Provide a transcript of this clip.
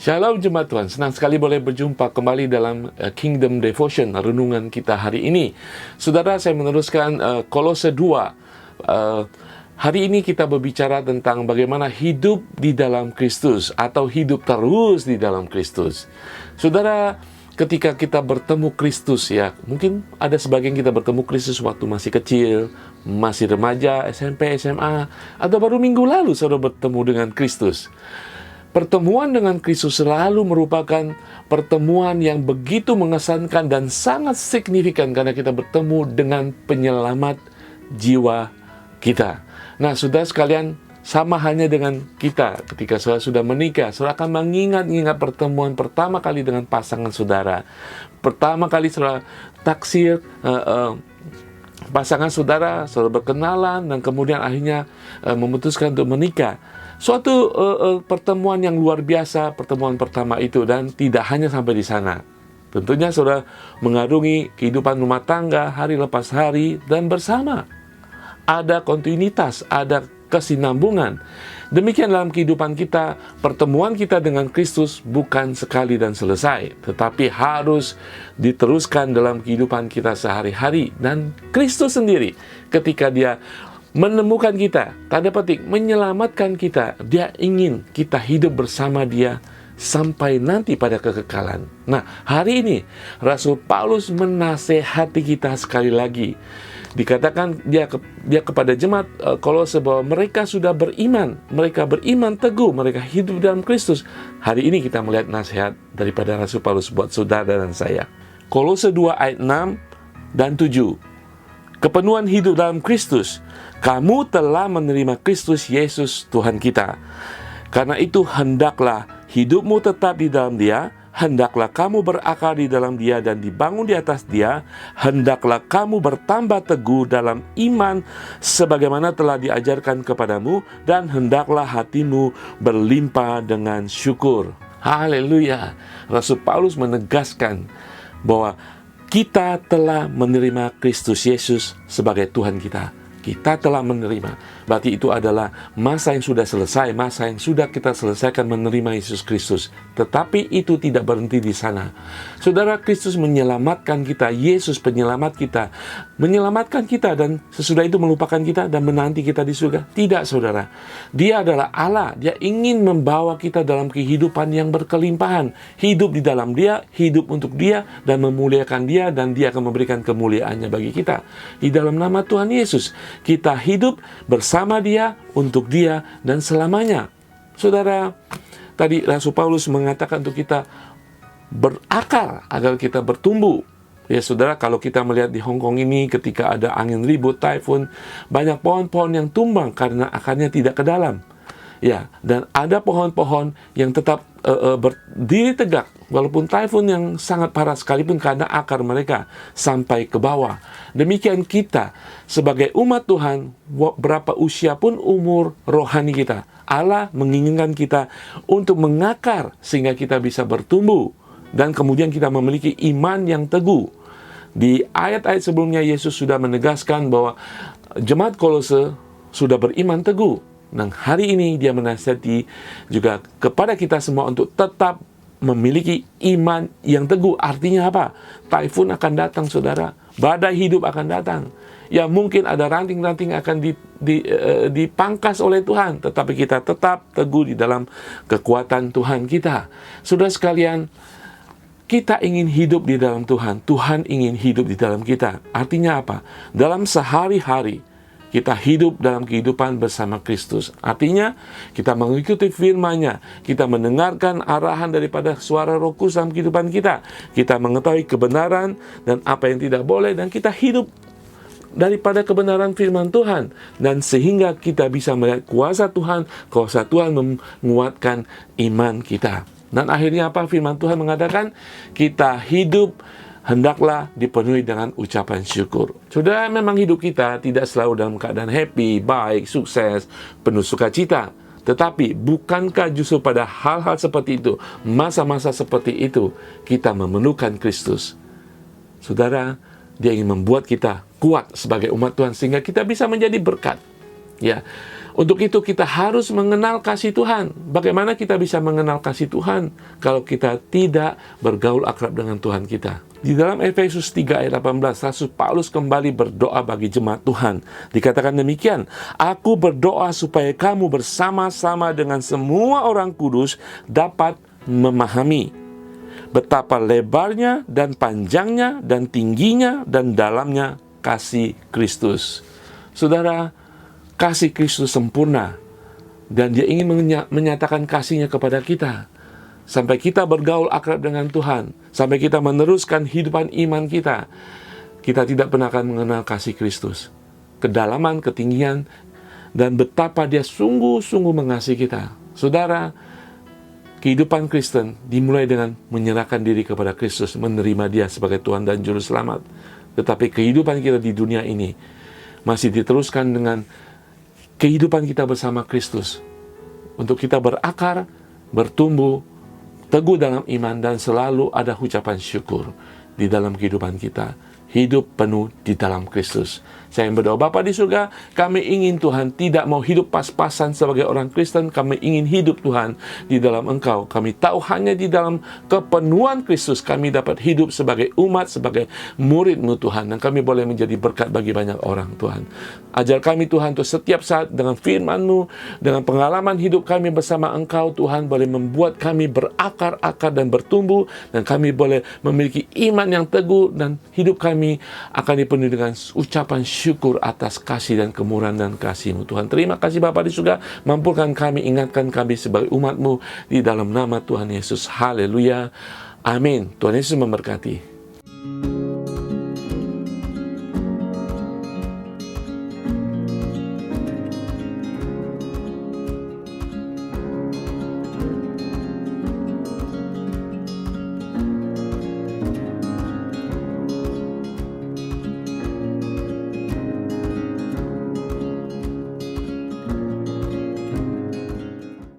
Shalom Jemaat Tuhan, senang sekali boleh berjumpa kembali dalam Kingdom Devotion, renungan kita hari ini. Saudara, saya meneruskan Kolose 2. Hari ini kita berbicara tentang bagaimana hidup di dalam Kristus atau hidup terus di dalam Kristus. Saudara, ketika kita bertemu Kristus, ya, mungkin ada sebagian kita bertemu Kristus waktu masih kecil, masih remaja, SMP, SMA, atau baru minggu lalu saudara bertemu dengan Kristus. Pertemuan dengan Kristus selalu merupakan pertemuan yang begitu mengesankan dan sangat signifikan karena kita bertemu dengan penyelamat jiwa kita. Nah, saudara sekalian, sama halnya dengan kita ketika saudara sudah menikah, saudara akan mengingat pertemuan pertama kali dengan pasangan saudara. Pertama kali saudara taksir pasangan saudara berkenalan dan kemudian akhirnya memutuskan untuk menikah. Suatu pertemuan yang luar biasa, pertemuan pertama itu, dan tidak hanya sampai di sana. Tentunya saudara mengarungi kehidupan rumah tangga hari lepas hari dan bersama. Ada kontinuitas, ada kesinambungan. Demikian dalam kehidupan kita, pertemuan kita dengan Kristus bukan sekali dan selesai, tetapi harus diteruskan dalam kehidupan kita sehari-hari. Dan Kristus sendiri ketika Dia menemukan kita, tanda petik, menyelamatkan kita, Dia ingin kita hidup bersama Dia sampai nanti pada kekekalan. Nah, hari ini Rasul Paulus menasehati kita sekali lagi. Dikatakan dia kepada jemaat Kolose bahwa mereka sudah beriman, mereka beriman teguh, mereka hidup dalam Kristus. Hari ini kita melihat nasihat daripada Rasul Paulus buat saudara dan saya. Kolose 2 ayat 6 dan 7. Kepenuhan hidup dalam Kristus. Kamu telah menerima Kristus Yesus Tuhan kita. Karena itu hendaklah hidupmu tetap di dalam Dia, hendaklah kamu berakar di dalam Dia dan dibangun di atas Dia, hendaklah kamu bertambah teguh dalam iman sebagaimana telah diajarkan kepadamu, dan hendaklah hatimu berlimpah dengan syukur. Haleluya. Rasul Paulus menegaskan bahwa kita telah menerima Kristus Yesus sebagai Tuhan kita. Kita telah menerima. Berarti itu adalah masa yang sudah selesai, masa yang sudah kita selesaikan menerima Yesus Kristus. Tetapi itu tidak berhenti di sana. Saudara, Kristus menyelamatkan kita, Yesus penyelamat kita, menyelamatkan kita dan sesudah itu melupakan kita dan menanti kita di surga. Tidak, saudara. Dia adalah Allah. Dia ingin membawa kita dalam kehidupan yang berkelimpahan. Hidup di dalam Dia, hidup untuk Dia, dan memuliakan Dia, dan Dia akan memberikan kemuliaannya bagi kita. Di dalam nama Tuhan Yesus, kita hidup bersama Dia, untuk Dia, dan selamanya. Saudara, tadi Rasul Paulus mengatakan untuk kita berakar agar kita bertumbuh. Ya saudara, kalau kita melihat di Hong Kong ini ketika ada angin ribut, typhoon, banyak pohon-pohon yang tumbang karena akarnya tidak ke dalam. Ya, dan ada pohon-pohon yang tetap berdiri tegak walaupun typhoon yang sangat parah sekalipun karena akar mereka sampai ke bawah. Demikian kita sebagai umat Tuhan, berapa usia pun umur rohani kita, Allah menginginkan kita untuk mengakar sehingga kita bisa bertumbuh dan kemudian kita memiliki iman yang teguh. Di ayat-ayat sebelumnya Yesus sudah menegaskan bahwa jemaat Kolose sudah beriman teguh. Dan hari ini Dia menasihati juga kepada kita semua untuk tetap memiliki iman yang teguh. Artinya apa? Typhoon akan datang, saudara. Badai hidup akan datang. Ya, mungkin ada ranting-ranting akan dipangkas oleh Tuhan, tetapi kita tetap teguh di dalam kekuatan Tuhan kita. Saudara sekalian, kita ingin hidup di dalam Tuhan. Tuhan ingin hidup di dalam kita. Artinya apa? Dalam sehari-hari kita hidup dalam kehidupan bersama Kristus. Artinya, kita mengikuti firman-Nya. Kita mendengarkan arahan daripada suara Roh Kudus dalam kehidupan kita. Kita mengetahui kebenaran dan apa yang tidak boleh. Dan kita hidup daripada kebenaran firman Tuhan. Dan sehingga kita bisa melihat kuasa Tuhan menguatkan iman kita. Dan akhirnya apa? Firman Tuhan mengatakan, kita hidup hendaklah dipenuhi dengan ucapan syukur. Saudara, memang hidup kita tidak selalu dalam keadaan happy, baik, sukses, penuh sukacita. Tetapi bukankah justru pada hal-hal seperti itu, masa-masa seperti itu, kita memerlukan Kristus? Saudara, Dia ingin membuat kita kuat sebagai umat Tuhan sehingga kita bisa menjadi berkat. Ya, Untuk itu kita harus mengenal kasih Tuhan. Bagaimana kita bisa mengenal kasih Tuhan kalau kita tidak bergaul akrab dengan Tuhan kita? Di dalam Efesus 3 ayat 18, Rasul Paulus kembali berdoa bagi jemaat Tuhan. Dikatakan demikian, "Aku berdoa supaya kamu bersama-sama dengan semua orang kudus dapat memahami betapa lebarnya dan panjangnya dan tingginya dan dalamnya kasih Kristus." Saudara, kasih Kristus sempurna, dan Dia ingin menyatakan kasih-Nya kepada kita. Sampai kita bergaul akrab dengan Tuhan, sampai kita meneruskan hidupan iman kita, kita tidak pernah akan mengenal kasih Kristus. Kedalaman, ketinggian, dan betapa Dia sungguh-sungguh mengasihi kita. Saudara, kehidupan Kristen dimulai dengan menyerahkan diri kepada Kristus, menerima Dia sebagai Tuhan dan Juru Selamat. Tetapi kehidupan kita di dunia ini masih diteruskan dengan kehidupan kita bersama Kristus, untuk kita berakar, bertumbuh, teguh dalam iman, dan selalu ada ucapan syukur di dalam kehidupan kita. Hidup penuh di dalam Kristus. Saya yang berdoa, Bapa di surga, kami ingin Tuhan tidak mau hidup pas-pasan sebagai orang Kristen. Kami ingin hidup Tuhan di dalam Engkau. Kami tahu hanya di dalam kepenuhan Kristus kami dapat hidup sebagai umat, sebagai murid-Mu Tuhan. Dan kami boleh menjadi berkat bagi banyak orang Tuhan. Ajar kami Tuhan untuk setiap saat dengan firman-Mu, dengan pengalaman hidup kami bersama Engkau Tuhan, boleh membuat kami berakar-akar dan bertumbuh. Dan kami boleh memiliki iman yang teguh, dan hidup kami akan dipenuhi dengan ucapan syukur atas kasih dan kemurahan dan kasih-Mu Tuhan. Terima kasih Bapa di surga, mampukan kami, ingatkan kami sebagai umat-Mu di dalam nama Tuhan Yesus. Haleluya. Amin. Tuhan Yesus memberkati.